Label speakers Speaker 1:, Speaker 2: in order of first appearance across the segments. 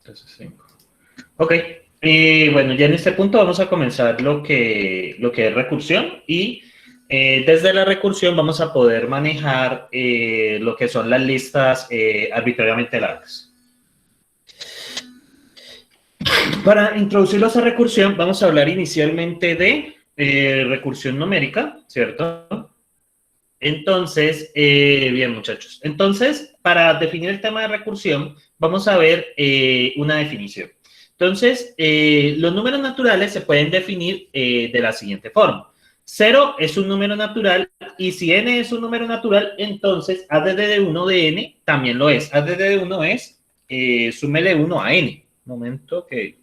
Speaker 1: 13,5. Ok. Bueno, ya en este punto vamos a comenzar lo que es recursión y desde la recursión vamos a poder manejar lo que son las listas arbitrariamente largas. Para introducirlos a recursión, vamos a hablar inicialmente de recursión numérica, ¿cierto? Entonces, bien muchachos, entonces para definir el tema de recursión vamos a ver una definición. Entonces, los números naturales se pueden definir de la siguiente forma. 0 es un número natural y si n es un número natural, entonces add de 1 de n también lo es. Add de 1 es súmele 1 a n. Momento que...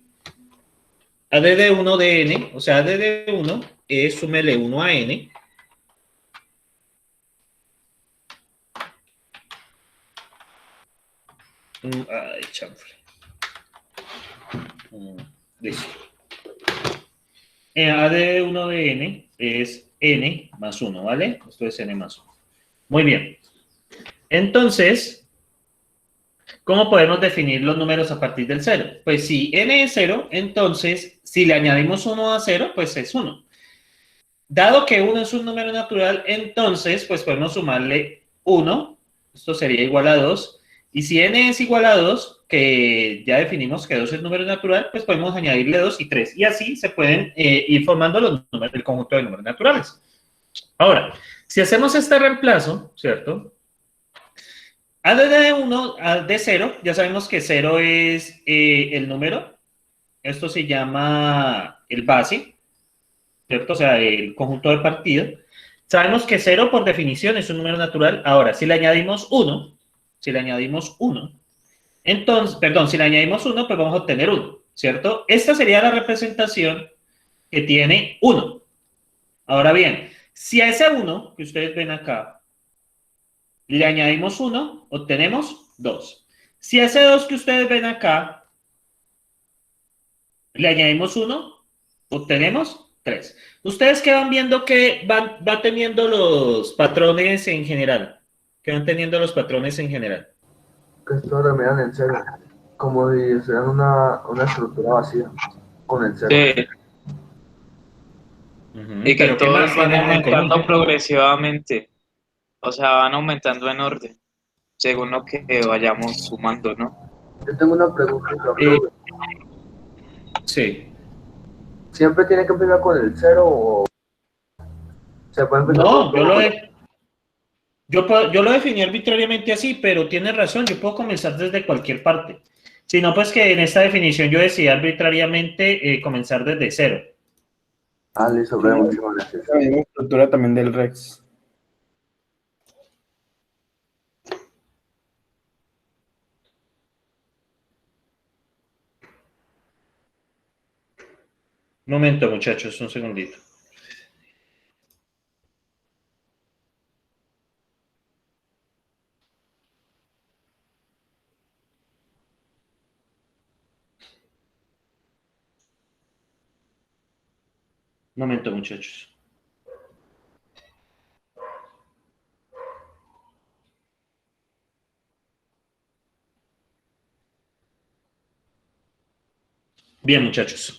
Speaker 1: add de 1 de n, o sea, add de 1 es súmele 1 a n. Ay, chanfle. Listo. A de 1 de n es n más 1, ¿vale? Esto es n más 1. Muy bien. Entonces, ¿cómo podemos definir los números a partir del 0? Pues si n es 0, entonces, si le añadimos 1 a 0, pues es 1. Dado que 1 es un número natural, entonces, pues podemos sumarle 1. Esto sería igual a 2. Y si n es igual a 2, que ya definimos que 2 es número natural, pues podemos añadirle 2 y 3. Y así se pueden ir formando los números, el conjunto de números naturales. Ahora, si hacemos este reemplazo, ¿cierto? A de 1 a de 0, ya sabemos que 0 es el número. Esto se llama el base, ¿cierto? O sea, el conjunto de partida. Sabemos que 0 por definición es un número natural. Ahora, si le añadimos 1, entonces, perdón, si le añadimos 1, pues vamos a obtener 1, ¿cierto? Esta sería la representación que tiene 1. Ahora bien, si a ese 1 que ustedes ven acá le añadimos 1, obtenemos 2. Si a ese 2 que ustedes ven acá le añadimos 1, obtenemos 3. Ustedes que van viendo que va teniendo los patrones en general. Que van teniendo los patrones en general.
Speaker 2: Que esto remiran en 0, como si fueran una estructura vacía con el 0.
Speaker 3: Sí.
Speaker 1: Y que todos
Speaker 3: van aumentando progresivamente. O sea, van aumentando en orden, según lo que vayamos sumando, ¿no?
Speaker 2: Yo tengo una pregunta.
Speaker 1: Sí.
Speaker 2: ¿Siempre tiene que empezar con el 0 o se puede empezar
Speaker 1: con
Speaker 2: todo?
Speaker 1: Yo lo definí arbitrariamente así, pero tienes razón, yo puedo comenzar desde cualquier parte. Si no, pues que en esta definición yo decidí arbitrariamente comenzar desde 0.
Speaker 2: Listo, muchísimas gracias.
Speaker 4: La misma estructura también del Rex.
Speaker 1: Un momento, muchachos, un segundito. Un momento, muchachos. Bien, muchachos.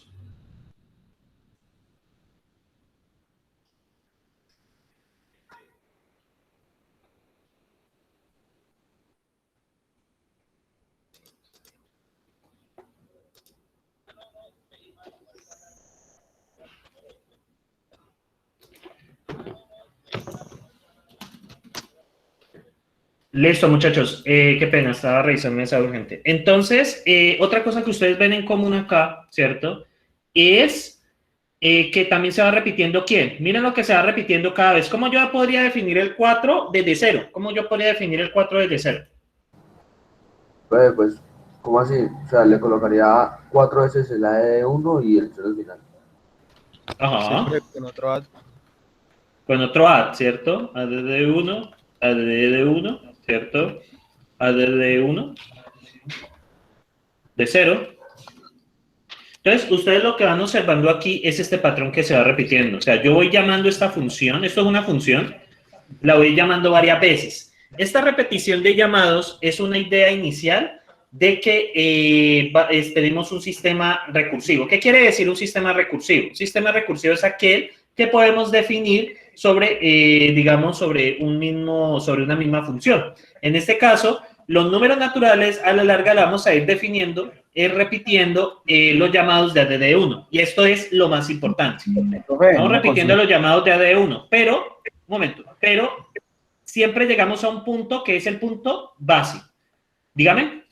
Speaker 1: Listo, muchachos. Qué pena, estaba revisando un mensaje urgente. Entonces, otra cosa que ustedes ven en común acá, ¿cierto? Es que también se va repitiendo ¿quién? Miren lo que se va repitiendo cada vez. ¿Cómo yo podría definir el 4 desde 0? ¿Cómo yo podría definir el 4 desde 0?
Speaker 2: Pues, ¿cómo así? O sea, le colocaría 4 veces el A de 1 y el 0 al final.
Speaker 1: Ajá.
Speaker 5: Siempre con otro add.
Speaker 1: Con otro add, ¿cierto? Add de 1, add de 1, ¿cierto? Add de 1, de 0. Entonces, ustedes lo que van observando aquí es este patrón que se va repitiendo. O sea, yo voy llamando esta función, esto es una función, la voy llamando varias veces. Esta repetición de llamados es una idea inicial de que tenemos un sistema recursivo. ¿Qué quiere decir un sistema recursivo? Un sistema recursivo es aquel que podemos definir sobre, digamos, sobre una misma función. En este caso, los números naturales a la larga la vamos a ir definiendo, repitiendo los llamados de ADD1. Y esto es lo más importante. Vamos repitiendo los llamados de ADD1, pero, un momento, pero siempre llegamos a un punto que es el punto base. Dígame.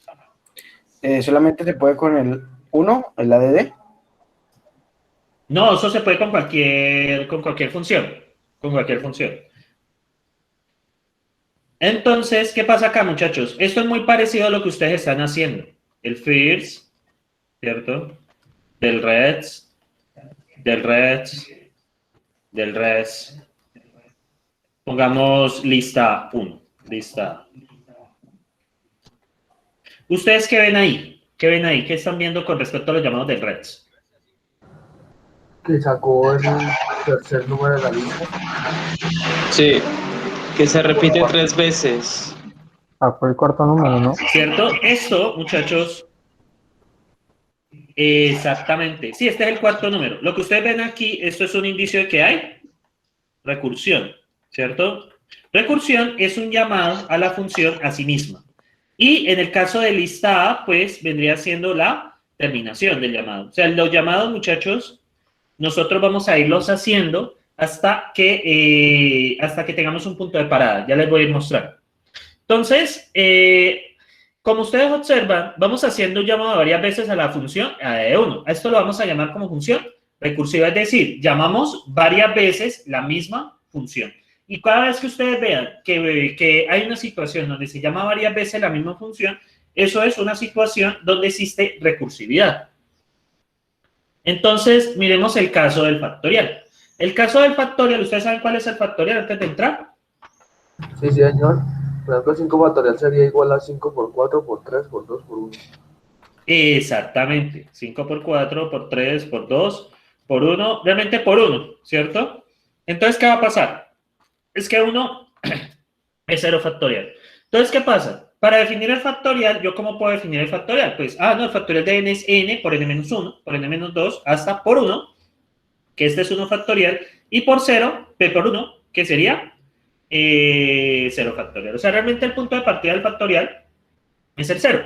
Speaker 4: ¿Solamente se puede con el 1, el ADD?
Speaker 1: No, eso se puede con cualquier función. Con cualquier función. Entonces, ¿qué pasa acá, muchachos? Esto es muy parecido a lo que ustedes están haciendo. El first, ¿cierto? Del reds, del reds, del reds. Pongamos lista 1. Lista. ¿Ustedes qué ven ahí? ¿Qué ven ahí? ¿Qué están viendo con respecto a los llamados del reds?
Speaker 2: Que sacó el tercer número de la lista.
Speaker 3: Sí, que se repite 3 veces.
Speaker 5: Sacó el cuarto número, ¿no?
Speaker 1: ¿Cierto? Esto, muchachos, exactamente. Sí, este es el cuarto número. Lo que ustedes ven aquí, esto es un indicio de que hay recursión, ¿cierto? Recursión es un llamado a la función a sí misma. Y en el caso de lista A, pues vendría siendo la terminación del llamado. O sea, los llamados, muchachos, nosotros vamos a irlos haciendo hasta que tengamos un punto de parada. Ya les voy a ir mostrando. Entonces, como ustedes observan, vamos haciendo un llamado varias veces a la función ADD1. A esto lo vamos a llamar como función recursiva, es decir, llamamos varias veces la misma función. Y cada vez que ustedes vean que hay una situación donde se llama varias veces la misma función, eso es una situación donde existe recursividad. Entonces, miremos el caso del factorial. El caso del factorial, ¿ustedes saben cuál es el factorial antes de entrar?
Speaker 2: Sí, señor. Por ejemplo, 5 factorial sería igual a 5 por 4 por 3 por 2 por 1.
Speaker 1: Exactamente. 5 por 4 por 3 por 2 por 1, realmente por 1, ¿cierto? Entonces, ¿qué va a pasar? Es que 1 es 0 factorial. Entonces, ¿qué pasa? Para definir el factorial, ¿yo cómo puedo definir el factorial? Pues, no, el factorial de n es n por n-1, por n-2, hasta por 1, que este es 1 factorial, y por 0, p por 1, que sería 0 factorial. O sea, realmente el punto de partida del factorial es el 0.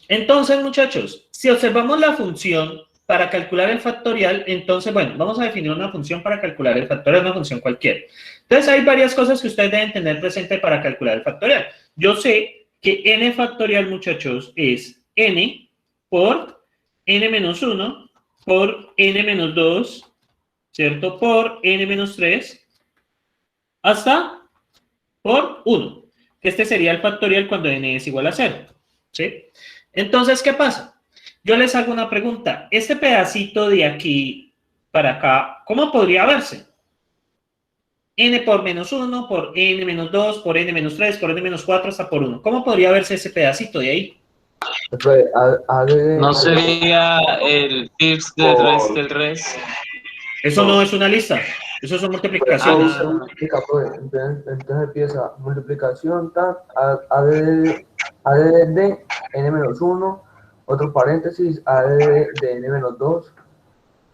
Speaker 1: Entonces, muchachos, si observamos la función para calcular el factorial, entonces, bueno, vamos a definir una función para calcular el factorial, una función cualquiera. Entonces, hay varias cosas que ustedes deben tener presente para calcular el factorial. Yo sé que n factorial, muchachos, es n por n-1 por n-2, ¿cierto? Por n-3 hasta por 1. Este sería el factorial cuando n es igual a 0, ¿sí? Entonces, ¿qué pasa? Yo les hago una pregunta. Este pedacito de aquí para acá, ¿cómo podría verse? N por -1, por n-2, por n-3, por n-4 hasta por 1. ¿Cómo podría verse ese pedacito de ahí?
Speaker 3: No sería el first del res.
Speaker 1: Eso no es una lista. Eso son multiplicaciones.
Speaker 2: Entonces empieza multiplicación, ADD de n-1, otro paréntesis, ADD de n-2,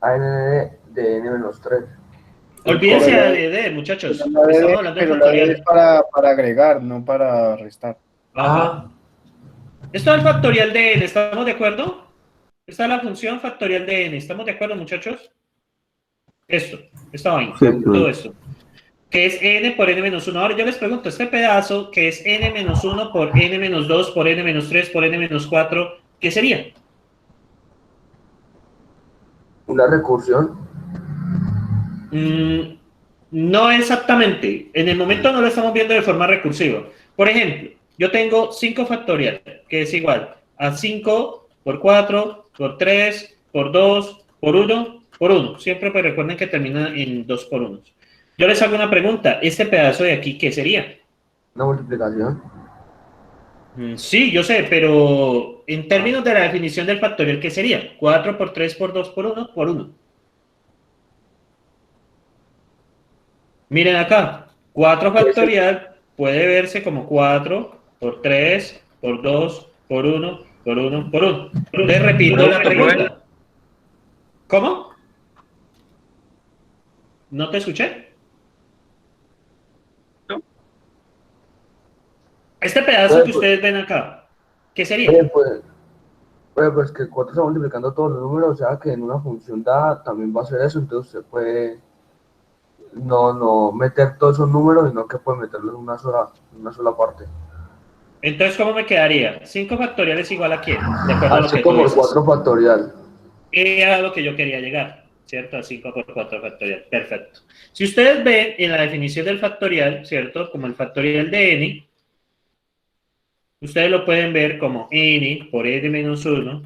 Speaker 2: ADD de n-3.
Speaker 1: Olvídense de ADD, muchachos. Estamos hablando de
Speaker 4: Pero la
Speaker 1: factorial.
Speaker 4: es para agregar, no para restar.
Speaker 1: Ajá. Esto es el factorial de n, ¿estamos de acuerdo? Esta es la función factorial de n, ¿estamos de acuerdo, muchachos? Esto, esta vaina,
Speaker 5: Sí,
Speaker 1: todo esto. Que es n por n-1. Ahora yo les pregunto, este pedazo que es n-1 por n-2 por n-3 por n-4, ¿qué sería?
Speaker 2: Una recursión.
Speaker 1: No exactamente. En el momento no lo estamos viendo de forma recursiva. Por ejemplo, yo tengo 5 factorial, que es igual a 5 por 4, por 3, por 2, por 1, por 1. Siempre pues recuerden que termina en 2 por 1. Yo les hago una pregunta. ¿Este pedazo de aquí qué sería?
Speaker 2: Una multiplicación.
Speaker 1: Sí, yo sé, pero en términos de la definición del factorial, ¿qué sería? 4 por 3 por 2 por 1 por 1. Miren acá, 4 factorial puede verse como 4 por 3 por 2, por 1, por 1, por 1. Entonces repito la pregunta. ¿Cómo? ¿No te escuché?
Speaker 3: No.
Speaker 1: Este pedazo que ustedes ven acá, ¿qué sería?
Speaker 2: Pues que 4 está multiplicando todos los números, o sea que en una función dada también va a ser eso, entonces usted puede no meter todos esos números, sino que puede meterlos en una sola parte.
Speaker 1: Entonces, ¿cómo me quedaría? 5 factorial es igual a quién, de acuerdo a lo
Speaker 2: Así
Speaker 1: que tú
Speaker 2: como el
Speaker 1: dices.
Speaker 2: 4 factorial.
Speaker 1: Era lo que yo quería llegar, ¿cierto? A 5 por 4 factorial. Perfecto. Si ustedes ven en la definición del factorial, ¿cierto? Como el factorial de n, ustedes lo pueden ver como n por n menos 1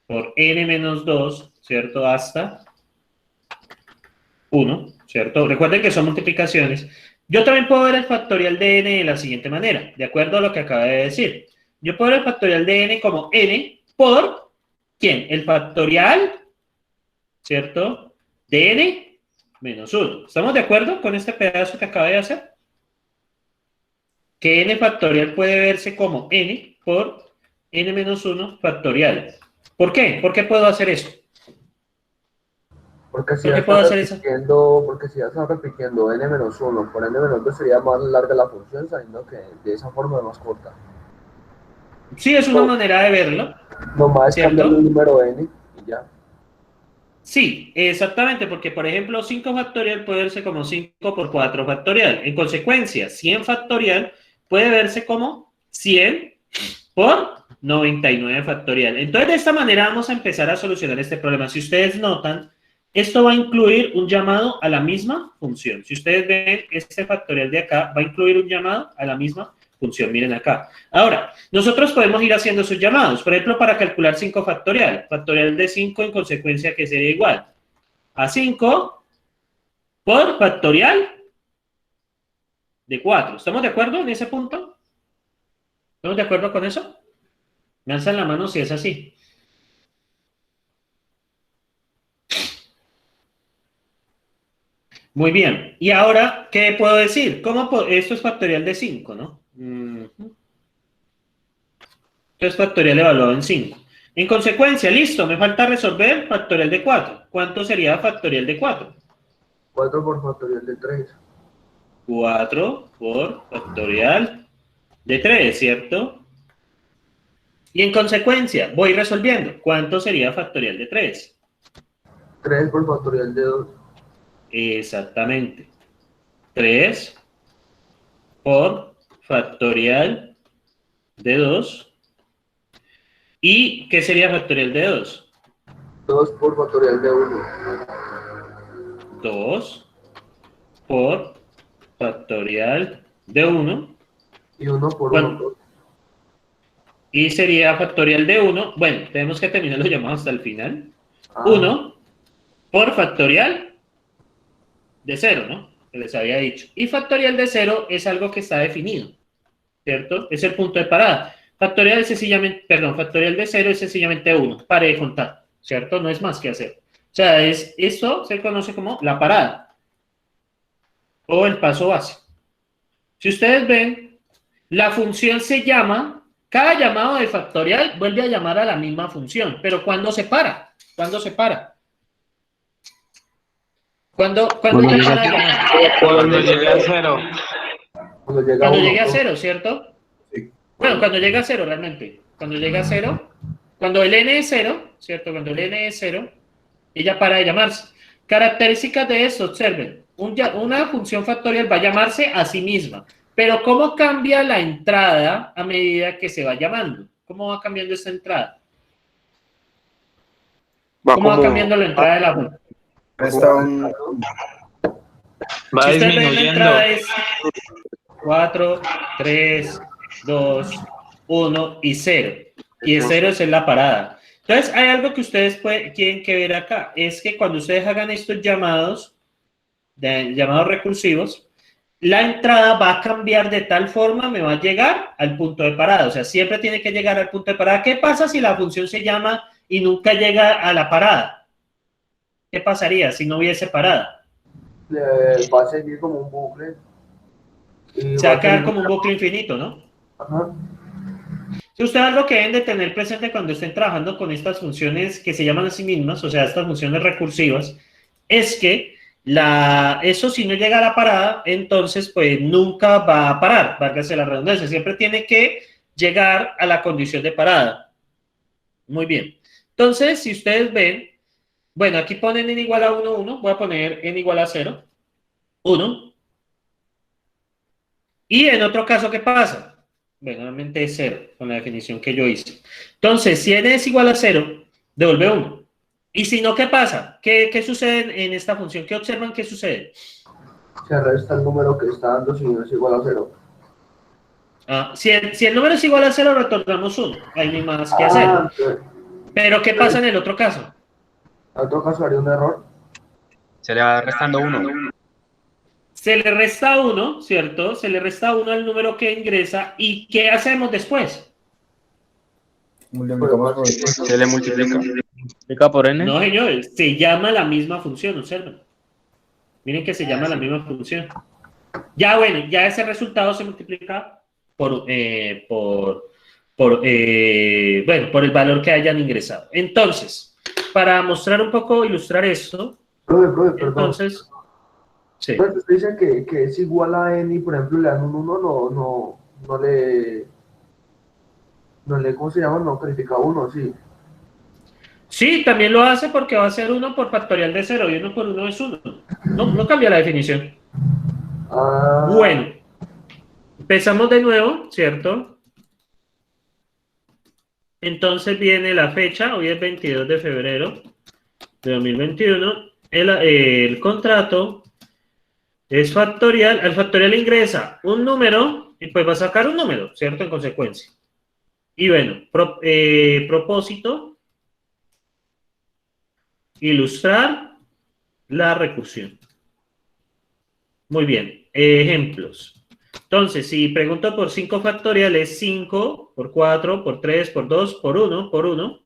Speaker 1: por n menos 2, ¿cierto? Hasta 1, ¿cierto? Recuerden que son multiplicaciones. Yo también puedo ver el factorial de n de la siguiente manera, de acuerdo a lo que acabé de decir. Yo puedo ver el factorial de n como n por, ¿quién? El factorial, ¿cierto? De n menos 1. ¿Estamos de acuerdo con este pedazo que acabé de hacer? Que n factorial puede verse como n por n menos 1 factorial. ¿Por qué? ¿Por qué puedo hacer eso?
Speaker 2: Porque si
Speaker 1: ¿Por
Speaker 2: ya
Speaker 1: qué puedo
Speaker 2: está
Speaker 1: hacer eso?
Speaker 2: repitiendo n-1 por n-2 sería más larga la función, sabiendo que de esa forma es más corta.
Speaker 1: Sí, es una manera de verlo,
Speaker 2: Nomás es cambiarle el
Speaker 1: ¿cierto?
Speaker 2: número n y ya.
Speaker 1: Sí, exactamente, porque por ejemplo 5 factorial puede verse como 5 por 4 factorial. En consecuencia, 100 factorial puede verse como 100 por 99 factorial. Entonces, de esta manera vamos a empezar a solucionar este problema. Si ustedes notan, esto va a incluir un llamado a la misma función. Si ustedes ven, este factorial de acá va a incluir un llamado a la misma función. Miren acá. Ahora, nosotros podemos ir haciendo esos llamados. Por ejemplo, para calcular 5 factorial. Factorial de 5 en consecuencia que sería igual a 5 por factorial de 4. ¿Estamos de acuerdo en ese punto? ¿Estamos de acuerdo con eso? Me alzan la mano si es así. Muy bien. Y ahora, ¿qué puedo decir? Esto es factorial de 5, ¿no? Esto es factorial evaluado en 5. En consecuencia, listo, me falta resolver factorial de 4. ¿Cuánto sería factorial de 4?
Speaker 2: 4 por factorial de 3.
Speaker 1: 4 por factorial de 3, ¿cierto? Y en consecuencia, voy resolviendo. ¿Cuánto sería factorial de 3?
Speaker 2: 3 por factorial de 2.
Speaker 1: Exactamente. 3 por factorial de 2. ¿Y qué sería factorial de 2?
Speaker 2: 2 por factorial de 1.
Speaker 1: 2 por factorial de 1.
Speaker 2: Y 1 por 1.
Speaker 1: Y sería factorial de 1. Bueno, tenemos que terminar los llamados hasta el final.
Speaker 2: Ah.
Speaker 1: 1 por factorial de 0, ¿no? Que les había dicho. Y factorial de 0 es algo que está definido, ¿cierto? Es el punto de parada. Factorial de 0 es sencillamente 1. Pare de contar, ¿cierto? No es más que hacer. O sea, esto se conoce como la parada o el paso base. Si ustedes ven, la función se llama, cada llamado de factorial vuelve a llamar a la misma función, pero ¿cuándo se para? ¿Cuándo se para? ¿Cuándo termina de llamar?
Speaker 3: Cuando llegue a 0.
Speaker 2: Cuando
Speaker 1: Llegue a 0, ¿cierto? Sí. Bueno, cuando llega a 0 realmente. Cuando llega a 0, cuando el n es 0, ¿cierto? Cuando el n es 0, ella para de llamarse. Características de esto, observen. Una función factorial va a llamarse a sí misma. Pero ¿cómo cambia la entrada a medida que se va llamando? ¿Cómo va cambiando esta entrada? ¿Cómo va cambiando la entrada de la función?
Speaker 4: Resta un...
Speaker 3: Va
Speaker 1: Si usted ve, la
Speaker 3: disminuyendo.
Speaker 1: entrada es 4, 3, 2, 1 y 0. Y el 0 es la parada. Entonces, hay algo que ustedes tienen que ver acá. Es que cuando ustedes hagan estos llamados, llamados recursivos, la entrada va a cambiar de tal forma, me va a llegar al punto de parada. O sea, siempre tiene que llegar al punto de parada. ¿Qué pasa si la función se llama y nunca llega a la parada? ¿Qué pasaría si no hubiese parada?
Speaker 2: Va a seguir como un bucle.
Speaker 1: Se va a quedar como un bucle infinito, ¿no?
Speaker 2: Ajá.
Speaker 1: Si ustedes lo que deben de tener presente cuando estén trabajando con estas funciones que se llaman a sí mismas, o sea, estas funciones recursivas, es que eso si no llega a la parada, entonces pues nunca va a parar, válgase la redundancia, siempre tiene que llegar a la condición de parada. Muy bien. Entonces, si ustedes ven, bueno, aquí ponen n igual a 1, 1, voy a poner n igual a 0, 1. Y en otro caso, ¿qué pasa? Bueno, normalmente es 0, con la definición que yo hice. Entonces, si n es igual a 0, devuelve 1. Y si no, ¿qué pasa? ¿Qué sucede en esta función? ¿Qué observan que sucede?
Speaker 2: Se resta el número que está dando si no es igual a 0.
Speaker 1: Si el número es igual a 0, retornamos 1. Ahí no hay más que hacer.
Speaker 2: Entonces,
Speaker 1: Pero, ¿qué pasa en el otro caso?
Speaker 2: en otro caso haría un error.
Speaker 6: Se le va restando 1.
Speaker 1: Se le resta 1, ¿cierto? Se le resta 1 al número que ingresa. ¿Y qué hacemos después?
Speaker 4: Multiplicamos por
Speaker 6: Se le multiplica por n.
Speaker 1: No, señores, se llama la misma función, observen. Miren que se llama la misma función. Ya, bueno, ya ese resultado se multiplica por el valor que hayan ingresado. Entonces, para mostrar un poco, ilustrar esto,
Speaker 2: Profe, perdón.
Speaker 1: entonces, sí.
Speaker 2: Entonces usted dice que es igual a n y por ejemplo le dan un 1, no le, ¿cómo se llama? No califica 1, sí.
Speaker 1: Sí, también lo hace porque va a ser 1 por factorial de 0 y 1 por 1 es 1. No cambia la definición.
Speaker 2: Ah,
Speaker 1: Bueno, empezamos de nuevo, ¿cierto? Entonces viene la fecha, hoy es 22 de febrero de 2021. El contrato es factorial. Al factorial ingresa un número y pues va a sacar un número, ¿cierto? En consecuencia. Y bueno, propósito. Ilustrar la recursión. Muy bien. Ejemplos. Entonces, si pregunto por 5 factorial, es 5 por 4, por 3, por 2, por 1, por 1.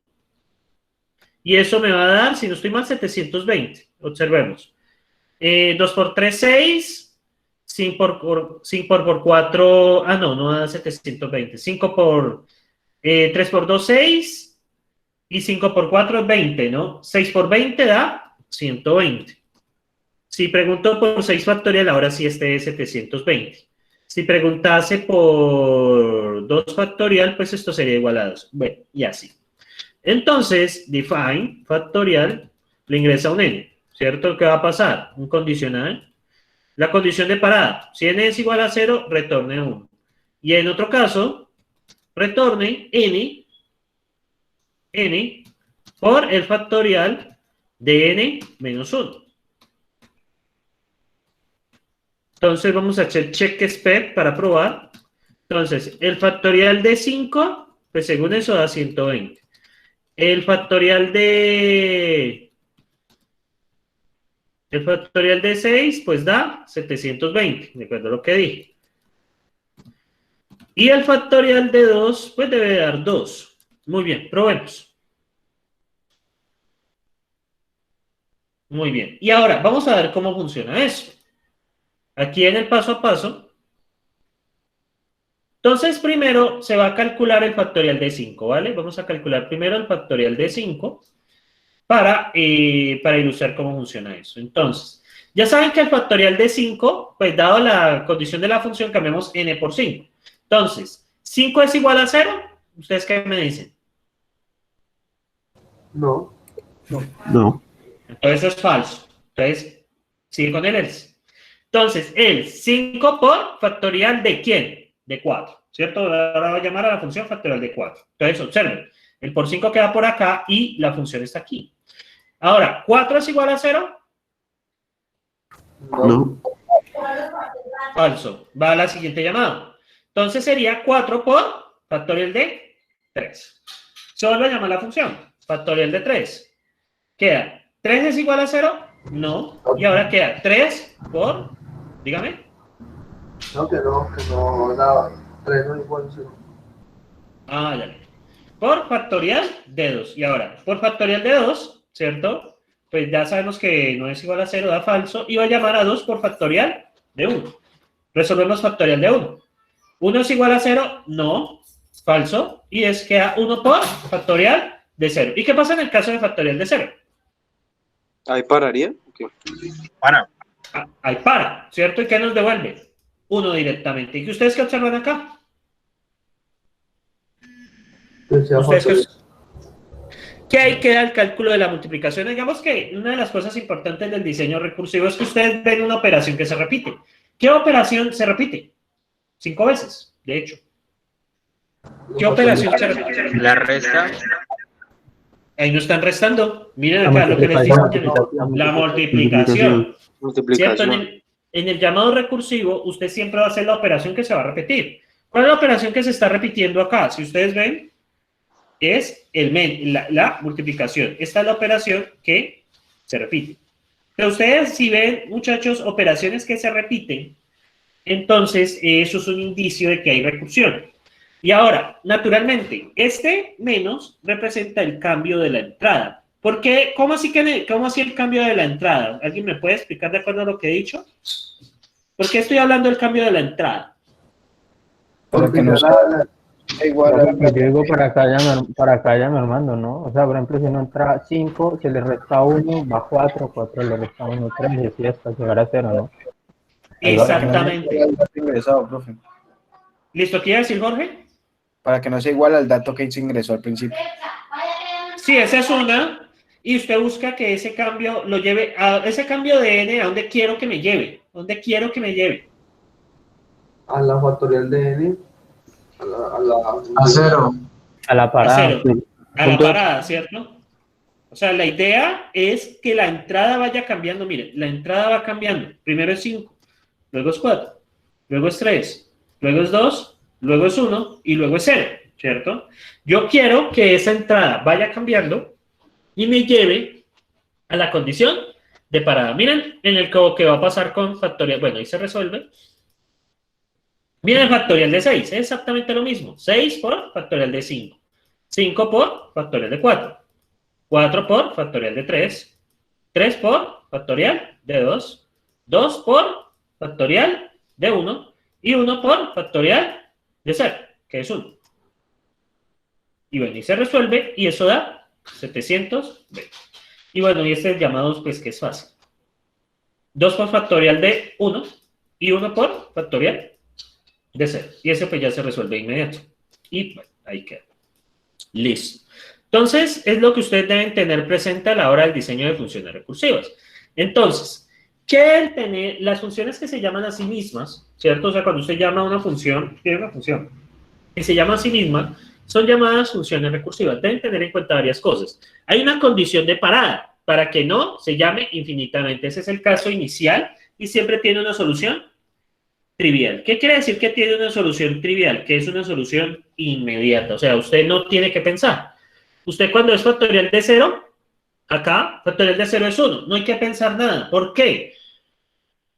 Speaker 1: Y eso me va a dar, si no estoy mal, 720. Observemos. 2 por 3, 6. 5 por 4, no da 720. 5 por 3 por 2, 6. Y 5 por 4 es 20, ¿no? 6 por 20 da 120. Si pregunto por 6 factorial, ahora sí este es 720. Si preguntase por 2 factorial, pues esto sería igual a 2. Bueno, y así. Entonces, define factorial le ingresa un n, ¿cierto? ¿Qué va a pasar? Un condicional. La condición de parada. Si n es igual a 0, retorne 1. Y en otro caso, retorne n por el factorial de n menos 1. Entonces vamos a hacer check spec para probar. Entonces, el factorial de 5, pues según eso da 120. El factorial de 6, pues da 720, de acuerdo a lo que dije. Y el factorial de 2, pues debe dar 2. Muy bien, probemos. Muy bien. Y ahora, vamos a ver cómo funciona eso. Aquí en el paso a paso. Entonces, primero se va a calcular el factorial de 5, ¿vale? Vamos a calcular primero el factorial de 5 para ilustrar cómo funciona eso. Entonces, ya saben que el factorial de 5, pues dado la condición de la función, cambiamos n por 5. Entonces, 5 es igual a 0. ¿Ustedes qué me dicen?
Speaker 2: no.
Speaker 1: Entonces es falso. Entonces, sigue con el else. Entonces, el 5 por factorial de ¿quién? De 4, ¿cierto? Ahora va a llamar a la función factorial de 4. Entonces, observen, el por 5 queda por acá y la función está aquí. Ahora, ¿4 es igual a 0?
Speaker 2: No.
Speaker 1: Falso. Va a la siguiente llamada. Entonces sería 4 por factorial de 3. Se vuelve a llamar la función factorial de 3. Queda, ¿3 es igual a 0? No. Y ahora queda 3 por, dígame.
Speaker 2: No, que no, nada. 3 no es igual a 0.
Speaker 1: Ya. Por factorial de 2. Y ahora, por factorial de 2, ¿cierto? Pues ya sabemos que no es igual a 0, da falso. Y va a llamar a 2 por factorial de 1. Resolvemos factorial de 1. ¿1 es igual a 0? No. falso, y es que da 1 por factorial de 0. ¿Y qué pasa en el caso de factorial de 0?
Speaker 7: ¿Ahí pararía? Okay.
Speaker 6: Para.
Speaker 1: Ahí para, ¿cierto? ¿Y qué nos devuelve? 1 directamente. ¿Y ustedes qué observan acá?
Speaker 2: Que sea
Speaker 1: ¿Ustedes
Speaker 2: factorial.
Speaker 1: qué ahí queda el cálculo de la multiplicación? Digamos que una de las cosas importantes del diseño recursivo es que ustedes ven una operación que se repite. ¿Qué operación se repite? 5 veces, de hecho. ¿Qué operación se repite?
Speaker 6: La resta.
Speaker 1: Ahí no están restando. Miren
Speaker 5: La
Speaker 1: acá lo que les digo.
Speaker 5: multiplicación.
Speaker 1: La multiplicación. ¿Cierto?
Speaker 7: Multiplicación.
Speaker 1: En el llamado recursivo, usted siempre va a hacer la operación que se va a repetir. ¿Cuál es la operación que se está repitiendo acá? Si ustedes ven, es la multiplicación. Esta es la operación que se repite. Pero ustedes, si ven, muchachos, operaciones que se repiten, entonces eso es un indicio de que hay recursión. Y ahora, naturalmente, este menos representa el cambio de la entrada. ¿Por qué? ¿Cómo así el cambio de la entrada? ¿Alguien me puede explicar de acuerdo a lo que he dicho? ¿Por qué estoy hablando del cambio de la entrada?
Speaker 4: Para que no sea igual
Speaker 5: Yo
Speaker 4: a
Speaker 5: digo para acá ya normando, ¿no? O sea, por ejemplo, si no entra 5, se le resta 1, va 4, 4 le resta 1, 3, y así hasta llegar a 0, ¿no? Ahí va.
Speaker 1: Exactamente.
Speaker 4: ingresado, profe.
Speaker 1: ¿Listo? ¿Qué iba a decir, Jorge?
Speaker 4: Para que no sea igual al dato que se ingresó al principio.
Speaker 1: Sí, esa es una. Y usted busca que ese cambio lo lleve a ese cambio de n, ¿a dónde quiero que me lleve? ¿Dónde quiero que me lleve?
Speaker 2: A la factorial de n.
Speaker 8: A 0.
Speaker 5: A la
Speaker 1: A
Speaker 5: parada.
Speaker 1: 0.
Speaker 5: Sí.
Speaker 1: A la parada, ¿cierto? O sea, la idea es que la entrada vaya cambiando. Miren, la entrada va cambiando. Primero es 5, luego es 4, luego es 3, luego es 2, luego es 1 y luego es 0, ¿cierto? Yo quiero que esa entrada vaya cambiando y me lleve a la condición de parada. Miren, en el que va a pasar con factorial. Bueno, ahí se resuelve. Miren el factorial de 6, es exactamente lo mismo. 6 por factorial de 5. 5 por factorial de 4. 4 por factorial de 3. 3 por factorial de 2. 2 por factorial de 1. Y 1 por factorial de 0, que es 1. Y bueno, y se resuelve, y eso da 720. Y bueno, y este es llamado, pues, que es fácil. 2 por factorial de 1 y 1 por factorial de 0. Y ese pues ya se resuelve de inmediato. Y bueno, ahí queda. Listo. Entonces, es lo que ustedes deben tener presente a la hora del diseño de funciones recursivas. Entonces, ¿qué deben tener? Las funciones que se llaman a sí mismas, ¿cierto? O sea, cuando usted llama a una función, tiene una función que se llama a sí misma, son llamadas funciones recursivas. Deben tener en cuenta varias cosas. Hay una condición de parada para que no se llame infinitamente. Ese es el caso inicial y siempre tiene una solución trivial. ¿Qué quiere decir que tiene una solución trivial? Que es una solución inmediata. O sea, usted no tiene que pensar. Usted cuando es factorial de 0, acá factorial de 0 es 1. No hay que pensar nada. ¿Por qué?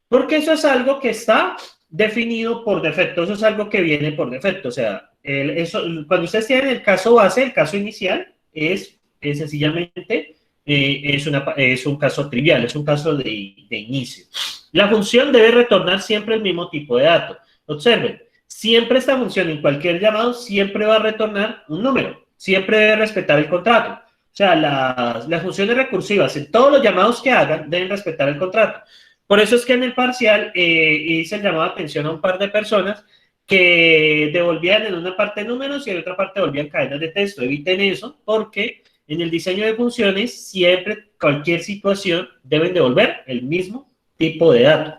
Speaker 1: Porque eso es algo que está definido por defecto. Eso es algo que viene por defecto. O sea, cuando ustedes tienen el caso base, el caso inicial, es sencillamente es un caso trivial, es un caso de inicio. La función debe retornar siempre el mismo tipo de dato. Observen, siempre esta función en cualquier llamado siempre va a retornar un número. Siempre debe respetar el contrato. O sea, las funciones recursivas en todos los llamados que hagan deben respetar el contrato. Por eso es que en el parcial hice el llamado de atención a un par de personas que devolvían en una parte números y en otra parte devolvían cadenas de texto. Eviten eso porque en el diseño de funciones siempre, cualquier situación, deben devolver el mismo tipo de dato.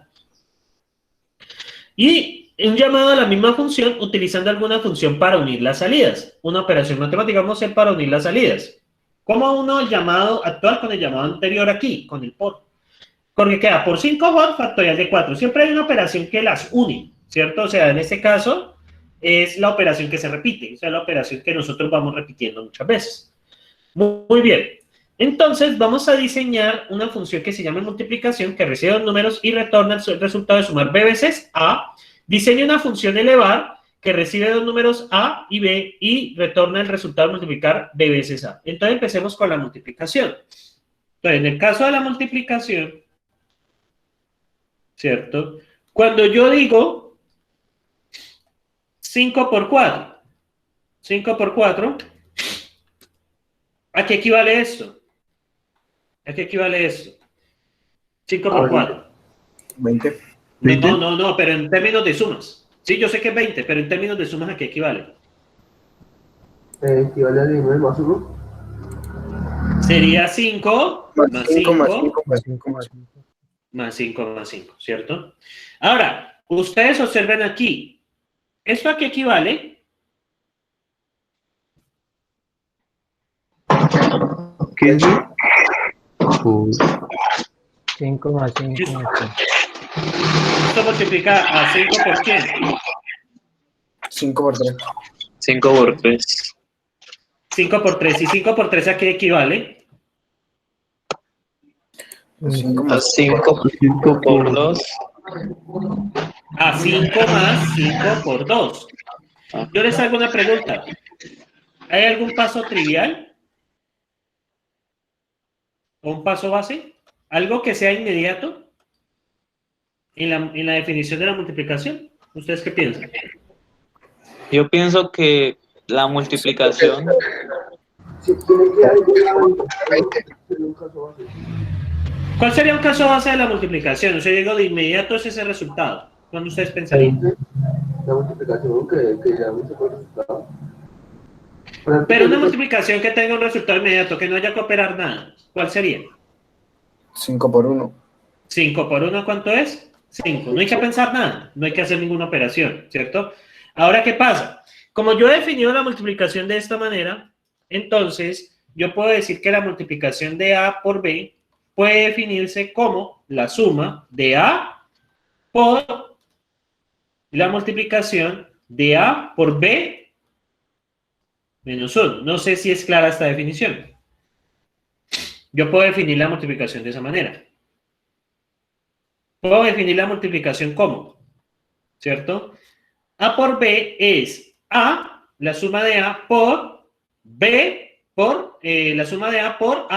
Speaker 1: Y un llamado a la misma función utilizando alguna función para unir las salidas. Una operación matemática vamos a hacer para unir las salidas. ¿Cómo uno el llamado actual con el llamado anterior aquí, con el por? Porque queda por 5 por factorial de 4. Siempre hay una operación que las une, ¿cierto? O sea, en este caso es la operación que se repite. O sea, la operación que nosotros vamos repitiendo muchas veces. Muy bien. Entonces, vamos a diseñar una función que se llama multiplicación, que recibe dos números y retorna el resultado de sumar b veces a. Diseña una función elevar que recibe dos números a y b y retorna el resultado de multiplicar b veces a. Entonces, empecemos con la multiplicación. Entonces, en el caso de la multiplicación, ¿cierto? Cuando yo digo 5 por 4, 5 por 4. ¿A qué equivale esto? ¿A qué equivale esto? 5 por 4.
Speaker 4: 20.
Speaker 1: No, pero en términos de sumas. Sí, yo sé que es 20, pero en términos de sumas, ¿a qué equivale?
Speaker 2: Equivale a 19 más 1.
Speaker 1: Sería 5 más 5
Speaker 4: más 5 más 5 más 5.
Speaker 1: más 5 más 5, ¿cierto? Ahora, ustedes observen aquí. ¿Esto a qué equivale?
Speaker 5: 5 más 5 más 5.
Speaker 1: Esto multiplica a 5 por quién.
Speaker 4: 5 por 3.
Speaker 3: 5 por 3.
Speaker 1: 5 por 3. ¿Y 5 por 3 a qué equivale?
Speaker 4: 5
Speaker 3: A
Speaker 4: más
Speaker 3: 5 por 2.
Speaker 1: A 5 más 5 por 2. Yo les hago una pregunta. ¿Hay algún paso trivial? ¿O un paso base? ¿Algo que sea inmediato en la definición de la multiplicación? ¿Ustedes qué piensan?
Speaker 3: Yo pienso que la multiplicación,
Speaker 2: Si tiene que haber 20. Un caso base.
Speaker 1: ¿Cuál sería un caso base de la multiplicación? O sea, digo, de inmediato es ese resultado. ¿Cuándo ustedes pensarían?
Speaker 2: La multiplicación que ya me sacó el resultado.
Speaker 1: Pero una multiplicación que tenga un resultado inmediato, que no haya que operar nada. ¿Cuál sería?
Speaker 4: 5 por 1.
Speaker 1: 5 por 1, ¿cuánto es? 5. No hay que pensar nada, no hay que hacer ninguna operación, ¿cierto? Ahora, ¿qué pasa? Como yo he definido la multiplicación de esta manera, entonces yo puedo decir que la multiplicación de A por B puede definirse como la suma de A por la multiplicación de A por B menos 1. No sé si es clara esta definición. Yo puedo definir la multiplicación de esa manera. Puedo definir la multiplicación como, ¿cierto? A por B es A, la suma de A por B, por la suma de A por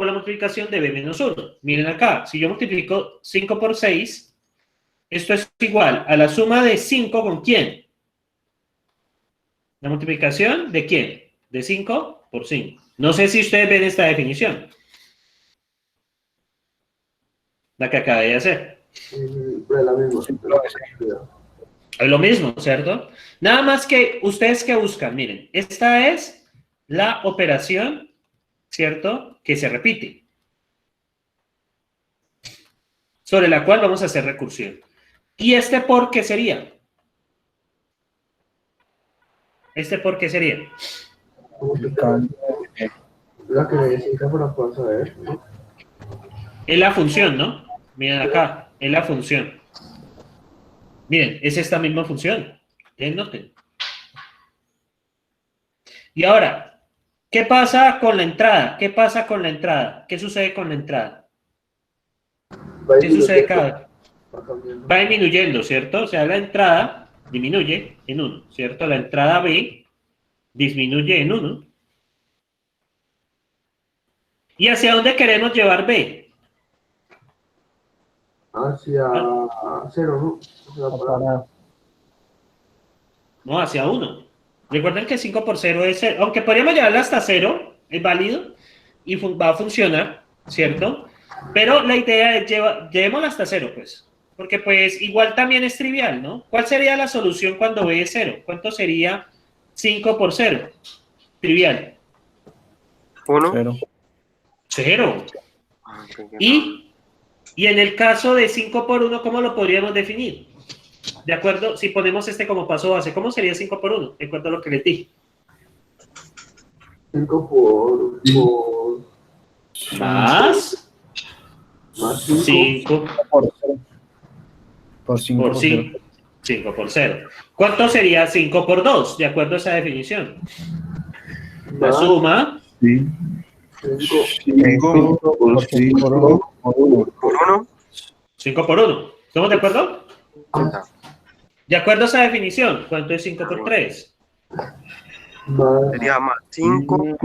Speaker 1: la multiplicación de B menos 1. Miren acá, si yo multiplico 5 por 6, esto es igual a la suma de 5 ¿con quién? ¿La multiplicación de quién? De 5 por 5. No sé si ustedes ven esta definición. La que acabé de hacer.
Speaker 2: Pero la misma.
Speaker 1: Es lo mismo, ¿cierto? Nada más que ustedes que buscan, miren, esta es la operación, ¿cierto? Que se repite. Sobre la cual vamos a hacer recursión. ¿Y este por qué sería? ¿Este por qué sería?
Speaker 2: La que necesita para poder saber, ¿no?
Speaker 1: Es la función, ¿no? Miren acá, es la función. Miren, es esta misma función. Noten. Y ahora, ¿qué pasa con la entrada? ¿Qué pasa con la entrada? ¿Qué sucede con la entrada? ¿Qué sucede cada? Va disminuyendo, ¿cierto? O sea, la entrada disminuye en 1, ¿cierto? La entrada B disminuye en 1. ¿Y hacia dónde queremos llevar B?
Speaker 2: Hacia 0, ¿no?
Speaker 1: No, hacia 1. Recuerden que 5 por 0 es 0. Aunque podríamos llevarla hasta 0, es válido y va a funcionar, ¿cierto? Pero la idea es llevémosla hasta 0, pues. Porque pues igual también es trivial, ¿no? ¿Cuál sería la solución cuando B es 0? ¿Cuánto sería 5 por 0? Trivial.
Speaker 7: 1.
Speaker 1: 0. Y en el caso de 5 por 1, ¿cómo lo podríamos definir? De acuerdo, si ponemos este como paso base, ¿cómo sería 5 por 1? De acuerdo a lo que les dije.
Speaker 2: 5 por
Speaker 1: Más 5
Speaker 4: por 5
Speaker 1: por 5. 5 por 0. ¿Cuánto sería 5 por 2? De acuerdo a esa definición. La suma.
Speaker 2: 5 por 5
Speaker 4: por 1.
Speaker 7: ¿Por 1?
Speaker 1: 5 por 1. ¿Estamos de acuerdo? De acuerdo a esa definición, ¿cuánto es 5 por 3?
Speaker 7: Sería más 5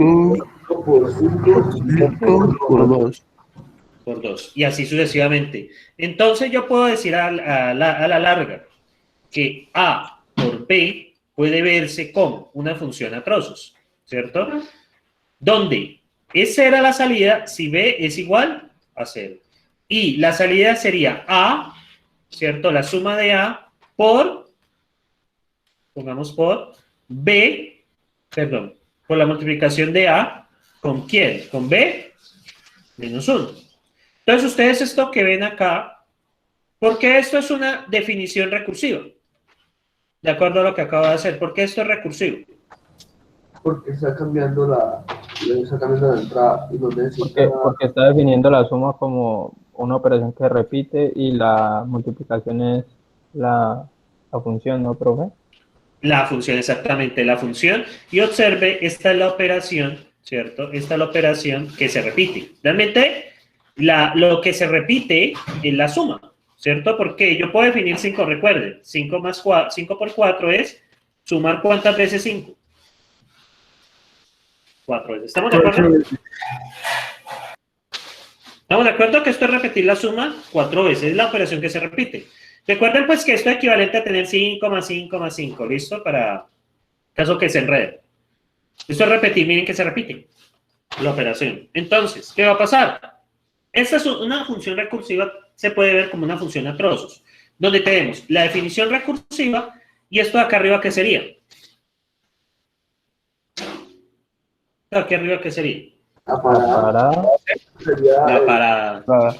Speaker 2: por 5
Speaker 8: por 2.
Speaker 1: Por 2. Y así sucesivamente. Entonces yo puedo decir a la larga que A por B puede verse como una función a trozos, ¿cierto? Donde es 0 la salida si B es igual a 0. Y la salida sería A, ¿cierto? La suma de A por, pongamos por, B, perdón, por la multiplicación de A, ¿con quién? Con B menos 1. Entonces, ustedes esto que ven acá, ¿por qué esto es una definición recursiva? De acuerdo a lo que acabo de hacer, ¿por qué esto es recursivo?
Speaker 2: Porque está cambiando la entrada y no necesita...
Speaker 5: Porque está definiendo la suma como una operación que repite y la multiplicación es la función, ¿no, profe?
Speaker 1: La función, exactamente, la función. Y observe, esta es la operación, ¿cierto? Esta es la operación que se repite. Realmente, lo que se repite es la suma, ¿cierto? Porque yo puedo definir 5, recuerden, 5 por 4 es sumar ¿cuántas veces 5? 4 veces. ¿Estamos de acuerdo? ¿Estamos de acuerdo que esto es repetir la suma 4 veces? Es la operación que se repite. Recuerden pues que esto es equivalente a tener 5 más 5 más 5, ¿listo? Para caso que se enrede. Esto es repetir, miren que se repite la operación. Entonces, ¿qué va a pasar? Esta es una función recursiva, se puede ver como una función a trozos, donde tenemos la definición recursiva y esto de acá arriba, ¿qué sería? Aquí arriba, ¿qué sería?
Speaker 2: La parada. Sería
Speaker 1: La parada.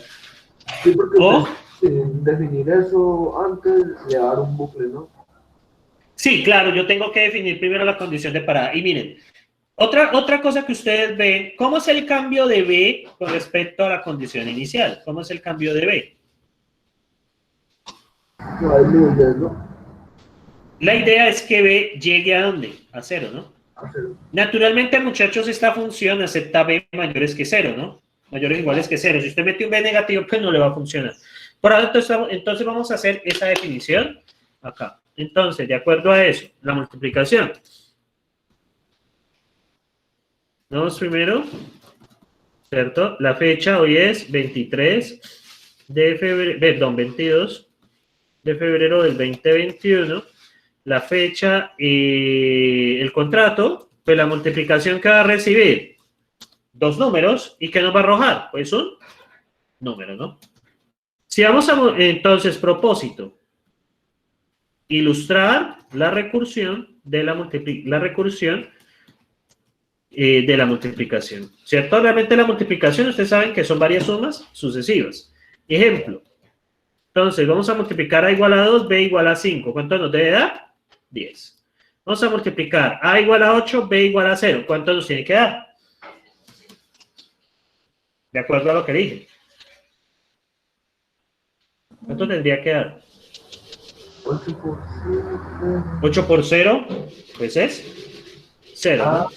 Speaker 2: Sí, porque
Speaker 1: ¿O?
Speaker 2: sin definir eso antes le va a dar un bucle, ¿no?
Speaker 1: Sí, claro, yo tengo que definir primero la condición de parada. Y miren, otra cosa que ustedes ven, ¿cómo es el cambio de B con respecto a la condición inicial? ¿Cómo es el cambio de B?
Speaker 2: Se va disminuyendo
Speaker 1: La idea es que B llegue ¿a dónde? A 0, ¿no?
Speaker 2: a 0.
Speaker 1: Naturalmente, muchachos, esta función acepta B mayores que 0, ¿no? Mayores o iguales que 0. Si usted mete un B negativo, pues no le va a funcionar. Por ahora, entonces vamos a hacer esa definición acá. Entonces, de acuerdo a eso, la multiplicación. Vamos primero, ¿cierto? La fecha hoy es 23 de febrero, perdón, 22 de febrero del 2021. La fecha y el contrato, pues la multiplicación que va a recibir 2 números y que nos va a arrojar, pues un número, ¿no? Si vamos a, entonces, propósito, ilustrar la recursión de la multiplicación, ¿cierto? Realmente la multiplicación, ustedes saben que son varias sumas sucesivas. Ejemplo, entonces vamos a multiplicar A igual a 2, B igual a 5. ¿Cuánto nos debe dar? 10. Vamos a multiplicar A igual a 8, B igual a 0. ¿Cuánto nos tiene que dar? De acuerdo a lo que dije. ¿Cuánto tendría que dar?
Speaker 2: 8 por 5.
Speaker 1: 8 por 0, pues es 0, ¿no?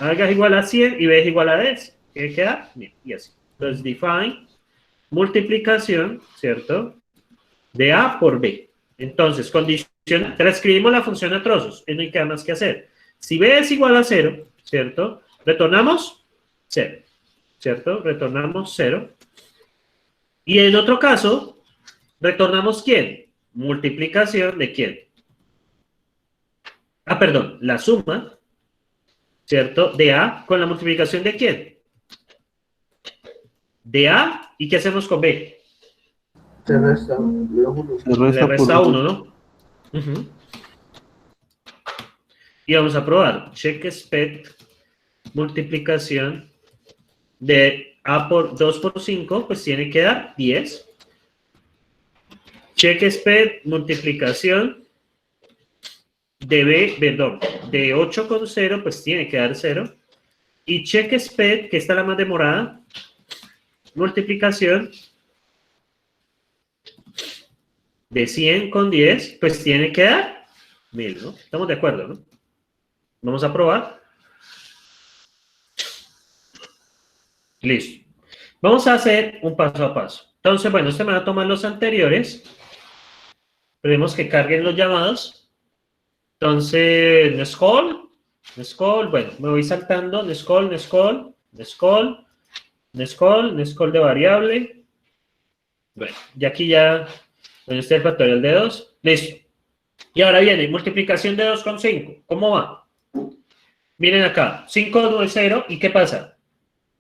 Speaker 1: A es igual a 100 y B es igual a 10. ¿Qué queda? Bien, y así. Entonces, define multiplicación, ¿cierto? De A por B. Entonces, transcribimos la función a trozos. No hay más que hacer. Si B es igual a 0, ¿cierto? Retornamos 0, ¿cierto? Retornamos 0. Y en otro caso, retornamos ¿quién? Multiplicación de ¿quién? Ah, perdón, la suma, ¿cierto? De A con la multiplicación de ¿quién? De A, ¿y qué hacemos con B?
Speaker 2: Se resta.
Speaker 1: Le resta 1, ¿no? Y vamos a probar. Check expect multiplicación de A por 2 por 5, pues tiene que dar 10. Check expect multiplicación de B, perdón, de 8 con 0, pues tiene que dar 0. Y check expect, que está la más demorada, multiplicación de 100 con 10, pues tiene que dar 1000, ¿no? Estamos de acuerdo, ¿no? Vamos a probar. Listo. Vamos a hacer un paso a paso. Entonces, bueno, me va a tomar los anteriores. Esperemos que carguen los llamados. Entonces, Nescol, bueno, me voy saltando. Nescol de variable. Bueno, y aquí ya, donde está el factorial de 2. Listo. Y ahora viene multiplicación de 2 con 5. ¿Cómo va? Miren acá, 5 no es 0, ¿y qué pasa?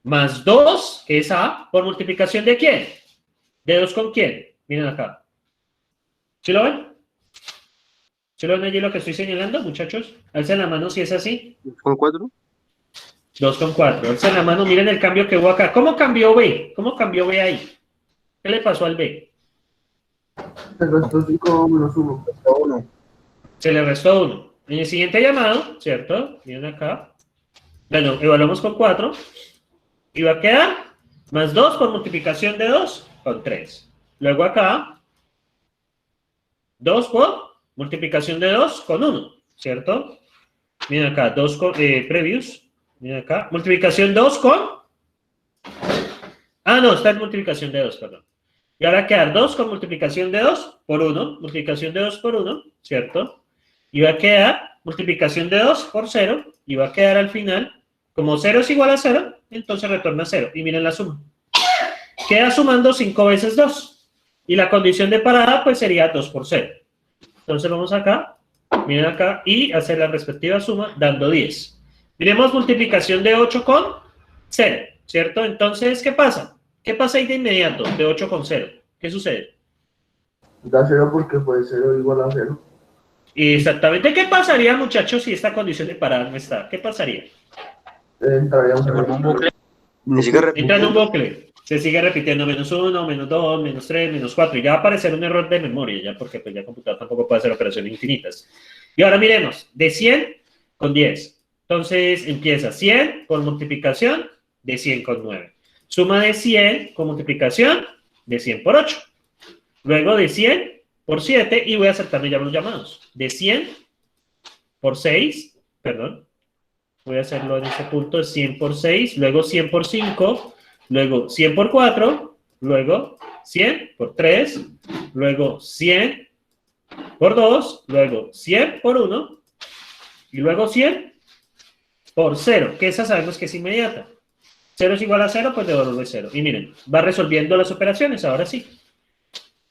Speaker 1: Más 2, que es A, por multiplicación ¿de quién? ¿De 2 con quién? Miren acá. ¿Sí lo ven? ¿Sí lo ven allí lo que estoy señalando, muchachos? Alcen la mano si es así.
Speaker 7: ¿Con 4?
Speaker 1: 2 con 4. Alcen la mano, miren el cambio que hubo acá. ¿Cómo cambió B? ¿Cómo cambió B ahí? ¿Qué le pasó al B?
Speaker 2: El resto 5 menos 1.
Speaker 4: 1.
Speaker 1: Se le restó 1. En el siguiente llamado, ¿cierto? Miren acá. Bueno, evaluamos con 4. Y va a quedar más 2 por multiplicación de 2 con 3. Luego acá, 2 por multiplicación de 2 con 1, ¿cierto? Miren acá, 2 con previous. Miren acá, multiplicación 2 con... Ah, no, está en multiplicación de 2, perdón. Y ahora quedar 2 con multiplicación de 2 por 1, multiplicación de 2 por 1, ¿cierto? Y va a quedar multiplicación de 2 por 0, y va a quedar al final, como 0 es igual a 0, entonces retorna 0. Y miren la suma. Queda sumando 5 veces 2. Y la condición de parada, pues sería 2 por 0. Entonces vamos acá, miren acá, y hacer la respectiva suma, dando 10. Miremos multiplicación de 8 con 0, ¿cierto? Entonces, ¿qué pasa? ¿Qué pasa ahí de inmediato, de 8 con 0? ¿Qué sucede?
Speaker 2: Da 0 porque puede 0 igual a 0.
Speaker 1: Exactamente. ¿Qué pasaría, muchachos, si esta condición de parada no está? ¿Qué pasaría?
Speaker 2: Entraría
Speaker 6: Un bucle.
Speaker 1: Entra en un bucle. Se sigue repitiendo menos 1, menos 2, menos 3, menos 4. Y ya va a aparecer un error de memoria, ya porque pues, ya el computador tampoco puede hacer operaciones infinitas. Y ahora miremos, de 100 con 10. Entonces empieza 100 con multiplicación de 100 con 9. Suma de 100 con multiplicación de 100 por 8. Luego de 100 por 7 y voy a saltarme ya los llamados. De 100 por 6, perdón. Voy a hacerlo en este punto, 100 por 6, luego 100 por 5, luego 100 por 4, luego 100 por 3, luego 100 por 2, luego 100 por 1, y luego 100 por 0, que esa sabemos que es inmediata. 0 es igual a 0, pues devuelve 0. Y miren, va resolviendo las operaciones, ahora sí.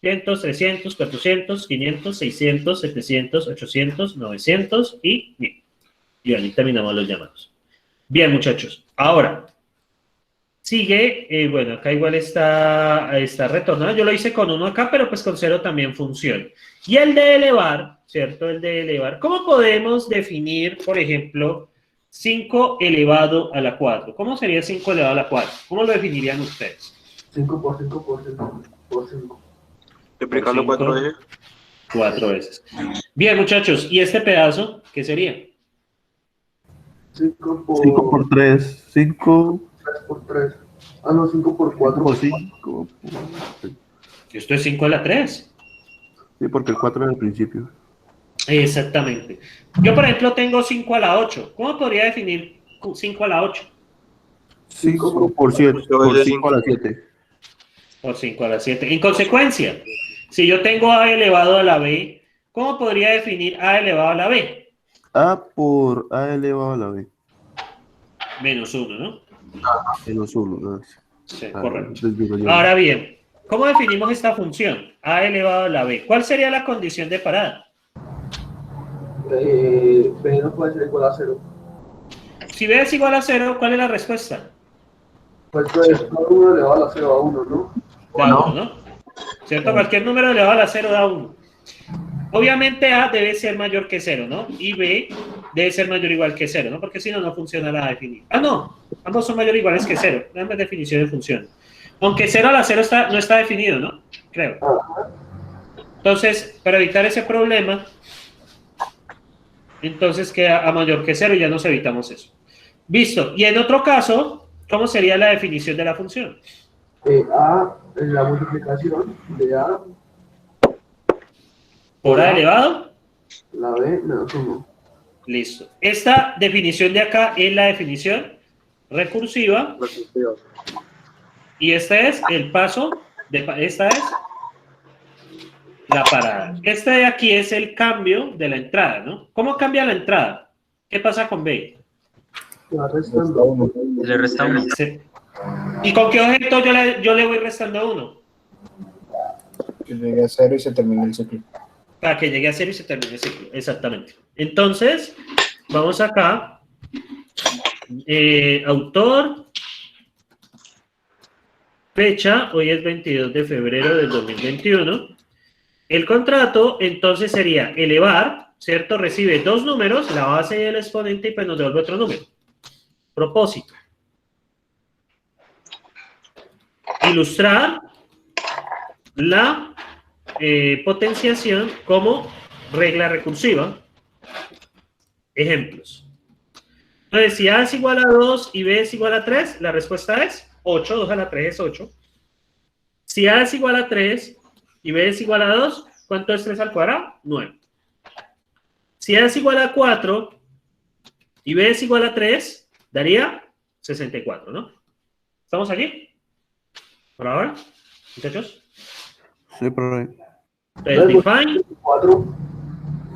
Speaker 1: 300, 300, 400, 500, 600, 700, 800, 900 y 1000. Y ahí terminamos los llamados. Bien, muchachos. Ahora, sigue, bueno, acá igual está retornado. Yo lo hice con 1 acá, pero pues con 0 también funciona. Y el de elevar, ¿cierto? El de elevar. ¿Cómo podemos definir, por ejemplo, 5 elevado a la 4? ¿Cómo sería 5 elevado a la 4? ¿Cómo lo definirían ustedes?
Speaker 2: 5 por 5 por 5 por 5.
Speaker 7: Multiplicando 4 veces.
Speaker 1: 4 veces. Bien, muchachos. ¿Y este pedazo qué sería?
Speaker 2: 5
Speaker 9: por 3. 5
Speaker 2: por 3. Ah, no, 5 por 4.
Speaker 9: por 5.
Speaker 1: Esto es 5 a la 3.
Speaker 9: Sí, porque el 4 era el principio.
Speaker 1: Exactamente. Yo, por ejemplo, tengo 5 a la 8. ¿Cómo podría definir 5 a la 8?
Speaker 9: 5 por 7. Por 5 a la 7.
Speaker 1: Por 5 a la 7. En consecuencia, si yo tengo a elevado a la b, ¿cómo podría definir a elevado a la b?
Speaker 9: A por A elevado a la B.
Speaker 1: Menos 1, ¿no?
Speaker 9: Menos 1. ¿No?
Speaker 1: Sí, correcto.
Speaker 9: Desdigo yo.
Speaker 1: Ahora bien, ¿cómo definimos esta función? A elevado a la b. ¿Cuál sería la condición de parada?
Speaker 2: B no puede ser igual a 0.
Speaker 1: Si b es igual a 0, ¿cuál es la respuesta?
Speaker 2: Pues todo 1 elevado a la 0 a 1, ¿no?
Speaker 1: Da 1, ¿no? ¿Cierto? Cualquier número elevado a la 0 da 1. Obviamente A debe ser mayor que 0, ¿no? Y B debe ser mayor o igual que 0, ¿no? Porque si no, no funciona la definición. Ah, no. Ambos son mayor o iguales que 0. Ambas definiciones funcionan. Aunque 0 a la 0 no está definido, ¿no? Creo. Entonces, para evitar ese problema, entonces queda A mayor que 0 y ya nos evitamos eso. Visto. Y en otro caso, ¿cómo sería la definición de la función?
Speaker 2: A, en la multiplicación de A
Speaker 1: Por A elevado.
Speaker 2: La B menos 1.
Speaker 1: Listo. Esta definición de acá es la definición recursiva. Y este es el paso, esta es la parada. Este de aquí es el cambio de la entrada, ¿no? ¿Cómo cambia la entrada? ¿Qué pasa con B?
Speaker 4: Le resta 1.
Speaker 6: Le resta 1.
Speaker 1: ¿Y con qué objeto yo le voy restando 1?
Speaker 4: Que llegue a 0 y se termina el ciclo.
Speaker 1: Para que llegue a 0 y se termine el ciclo. Exactamente. Entonces, vamos acá. Autor. Fecha. Hoy es 22 de febrero del 2021. El contrato, entonces, sería elevar, ¿cierto? Recibe dos números, la base y el exponente, y pues nos devuelve otro número. Propósito. Ilustrar la potenciación como regla recursiva. Ejemplos. Entonces, si A es igual a 2 y B es igual a 3, la respuesta es 8, 2 a la 3 es 8. Si A es igual a 3 y B es igual a 2, ¿cuánto es 3 al cuadrado? 9. Si A es igual a 4 y B es igual a 3, daría 64, ¿no? ¿Estamos aquí? ¿Por ahora, muchachos?
Speaker 9: Sí, por ahí.
Speaker 1: Entonces, define.
Speaker 2: 4.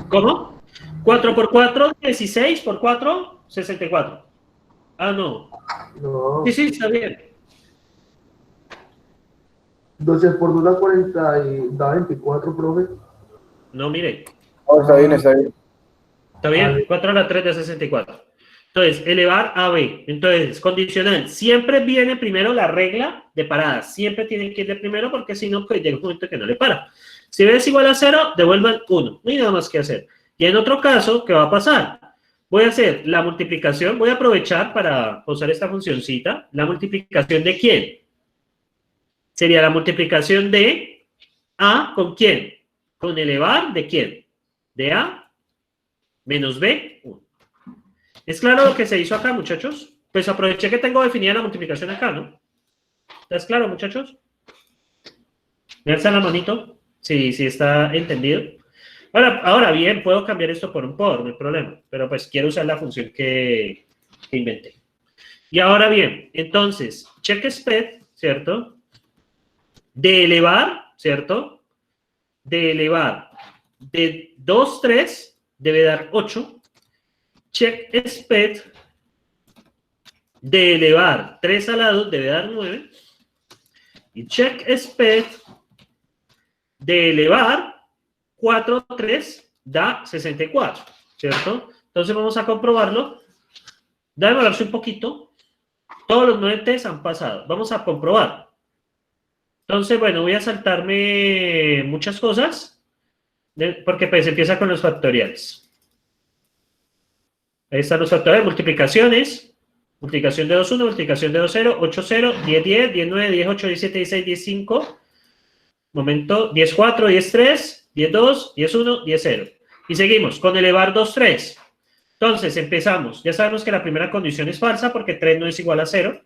Speaker 1: ¿Cómo? 4 por 4, 16 por 4, 64. Ah, no.
Speaker 2: No.
Speaker 1: Sí, sí, está bien.
Speaker 2: 12 por 2 da 40 y da 24, profe.
Speaker 1: No, mire.
Speaker 4: Oh, está bien, está bien.
Speaker 1: Está bien. 4 a la 3 de 64. Entonces, elevar a B. Entonces, condicional. Siempre viene primero la regla de parada. Siempre tiene que ir de primero porque si no, pues llega un momento que no le para. Si B es igual a 0, devuelvan 1. No hay nada más que hacer. Y en otro caso, ¿qué va a pasar? Voy a hacer la multiplicación. Voy a aprovechar para usar esta funcioncita. ¿La multiplicación de quién? Sería la multiplicación de A con quién. Con elevar de quién. De A menos B, 1. ¿Es claro lo que se hizo acá, muchachos? Pues aproveché que tengo definida la multiplicación acá, ¿no? ¿Estás claro, muchachos? ¿Me alzan la manito? Sí, sí está entendido. Ahora bien, puedo cambiar esto por un por, no hay problema. Pero pues quiero usar la función que inventé. Y ahora bien, entonces, check speed, ¿cierto? De elevar, ¿cierto? De elevar de 2, 3, debe dar 8. Check speed de elevar 3 al lado debe dar 9. Y check speed de elevar 4 a 3 da 64, ¿cierto? Entonces vamos a comprobarlo. Debe demorarse un poquito. Todos los 9 tests han pasado. Vamos a comprobar. Entonces, bueno, voy a saltarme muchas cosas, porque pues empieza con los factoriales. Ahí están los factoriales, multiplicaciones, multiplicación de 2, 1, multiplicación de 2, 0, 8, 0, 10, 10, 10, 9, 10, 8, 17, 16, 10, 5, momento, 10, 4, 10, 3, 10, 2, 10, 1, 10, 0. Y seguimos con elevar 2, 3. Entonces, empezamos. Ya sabemos que la primera condición es falsa porque 3 no es igual a 0.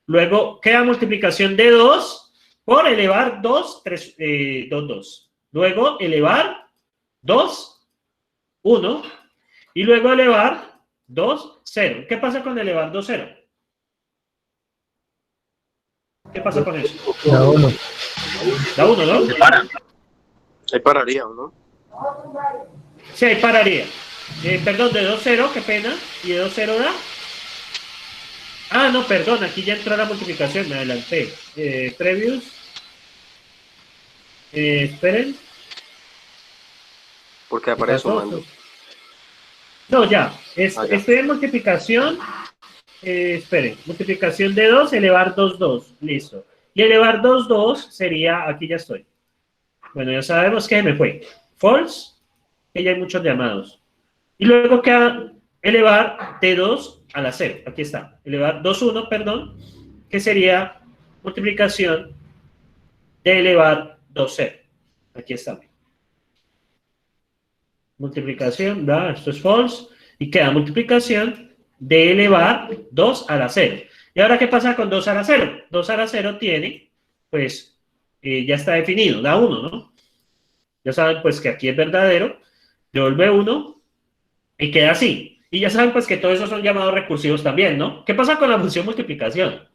Speaker 1: Luego queda multiplicación de 2 por elevar 2, 3, 2, 2. Luego elevar 2, 1. Y luego elevar 2, 0. ¿Qué pasa con elevar 2, 0? ¿Qué pasa con eso?
Speaker 5: Da 1.
Speaker 1: Da 1, ¿no?
Speaker 6: Se para.
Speaker 7: Ahí pararía, ¿no?
Speaker 1: Sí, ahí pararía. Perdón, de 2, 0, qué pena. ¿Y de 2, 0 da? Ah, no, perdón, aquí ya entró la multiplicación, me adelanté. Previous. Esperen.
Speaker 7: Porque aparece sumando.
Speaker 1: No, ya. Estoy en multiplicación. Esperen. Multiplicación de 2, elevar 2, 2. Listo. Y elevar 2, 2 sería, aquí ya estoy. Bueno, ya sabemos que me fue. False, que ya hay muchos llamados. Y luego queda elevar de 2 a la 0. Aquí está. Elevar 2, 1, perdón, que sería multiplicación de elevar 2, 0. Aquí está. Multiplicación, ¿verdad? Esto es false. Y queda multiplicación de elevar 2 a la 0. ¿Y ahora qué pasa con 2 a la 0? 2 a la 0 tiene, pues, ya está definido, da 1, ¿no? Ya saben, pues, que aquí es verdadero, devuelve 1 y queda así. Y ya saben, pues, que todos esos son llamados recursivos también, ¿no? ¿Qué pasa con la función multiplicación?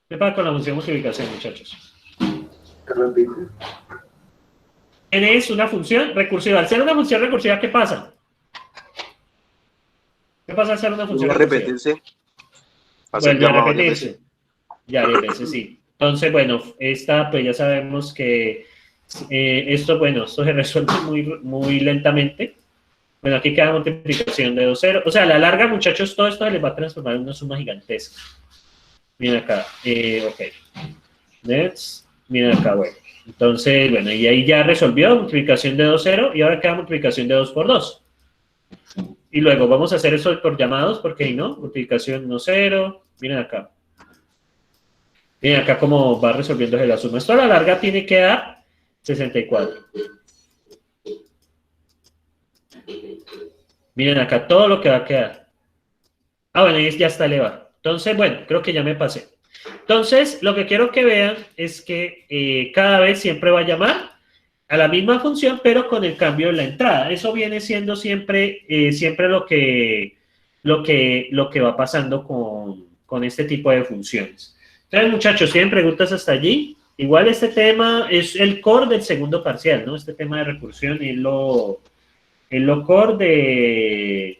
Speaker 1: ¿Qué pasa con la función multiplicación, muchachos?
Speaker 2: ¿Te repite?
Speaker 1: Es una función recursiva. Al ser una función recursiva, ¿qué pasa? ¿Qué pasa al ser una función recursiva?
Speaker 7: Repetirse.
Speaker 1: Vuelve a repetirse. Ya, varias veces, sí. Entonces, bueno, esta, pues ya sabemos que Esto, bueno, esto se resuelve muy lentamente. Bueno, aquí queda multiplicación de 2, 0. O sea, a la larga, muchachos, todo esto se les va a transformar en una suma gigantesca. Miren acá, ok. Next, miren acá, bueno. Entonces, bueno, y ahí ya resolvió multiplicación de 2, 0, y ahora queda multiplicación de 2 por 2. Y luego vamos a hacer eso por llamados, porque ahí no, multiplicación 1, 0. Miren acá. Miren acá cómo va resolviéndose la suma. Esto a la larga tiene que dar 64. Miren acá todo lo que va a quedar. Ah, bueno, ya está elevado. Entonces, bueno, creo que ya me pasé. Entonces, lo que quiero que vean es que cada vez siempre va a llamar a la misma función, pero con el cambio en la entrada. Eso viene siendo siempre, siempre lo que va pasando con este tipo de funciones. Entonces, muchachos, ¿tienen preguntas hasta allí? Igual este tema es el core del segundo parcial, ¿no? Este tema de recursión es lo core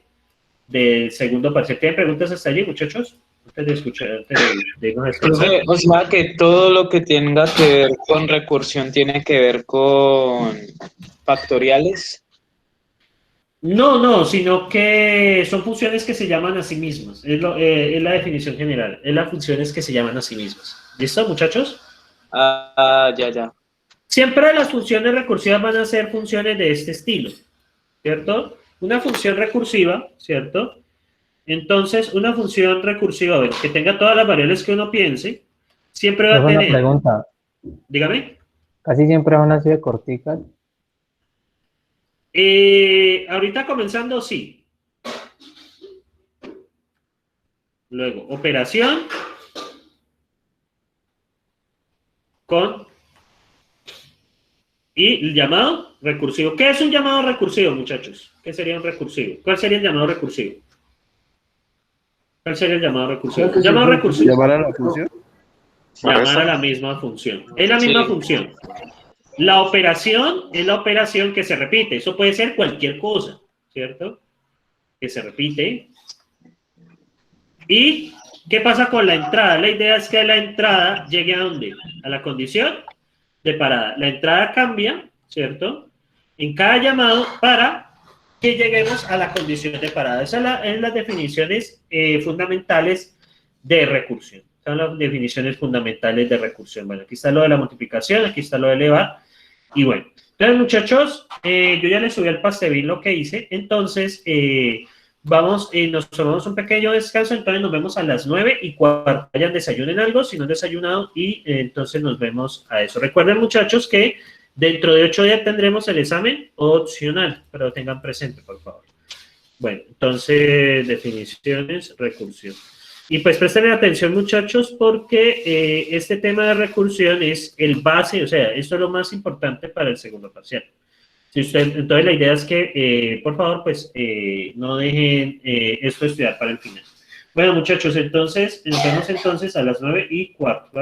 Speaker 1: del segundo parcial. ¿Tienen preguntas hasta allí, muchachos? Antes de escuchar, antes de irnos a escuchar.
Speaker 3: O sea que todo lo que tenga que ver con recursión tiene que ver con factoriales.
Speaker 1: No, sino que son funciones que se llaman a sí mismas. Es la definición general. Es las funciones que se llaman a sí mismas. ¿Listo, muchachos?
Speaker 3: Ya.
Speaker 1: Siempre las funciones recursivas van a ser funciones de este estilo, ¿cierto? Una función recursiva, ¿cierto? Entonces, una función recursiva, bueno, que tenga todas las variables que uno piense, siempre va a tener...
Speaker 5: Una pregunta.
Speaker 1: Dígame.
Speaker 5: Casi siempre van así de corticas.
Speaker 1: Ahorita comenzando, sí. Luego, operación con y el llamado recursivo. ¿Qué es un llamado recursivo, muchachos? ¿Qué sería un recursivo? ¿Cuál sería el llamado recursivo? ¿Cuál sería el llamado recursivo? ¿El llamado recursivo?
Speaker 9: ¿Llamar a la función?
Speaker 1: Llamar a la misma función. Es la misma función. La operación es la operación que se repite. Eso puede ser cualquier cosa, ¿cierto? Que se repite. ¿Y qué pasa con la entrada? La idea es que la entrada llegue a ¿dónde? A la condición de parada. La entrada cambia, ¿cierto? En cada llamado para que lleguemos a la condición de parada. Esas son las definiciones fundamentales de recursión. Son las definiciones fundamentales de recursión. Bueno, aquí está lo de la multiplicación, aquí está lo de elevar. Y bueno, entonces muchachos, yo ya les subí al Pastebin lo que hice. Entonces, nos tomamos un pequeño descanso. Entonces nos vemos a las 9:15. Vayan, desayunen algo, si no han desayunado, y entonces nos vemos a eso. Recuerden, muchachos, que dentro de 8 días tendremos el examen opcional, pero lo tengan presente, por favor. Bueno, entonces, definiciones, recursión. Y pues presten atención, muchachos, porque este tema de recursión es el base, o sea, esto es lo más importante para el segundo parcial. Entonces, la idea es que, por favor, pues, no dejen esto estudiar para el final. Bueno, muchachos, entonces, nos vemos entonces a las 9:15.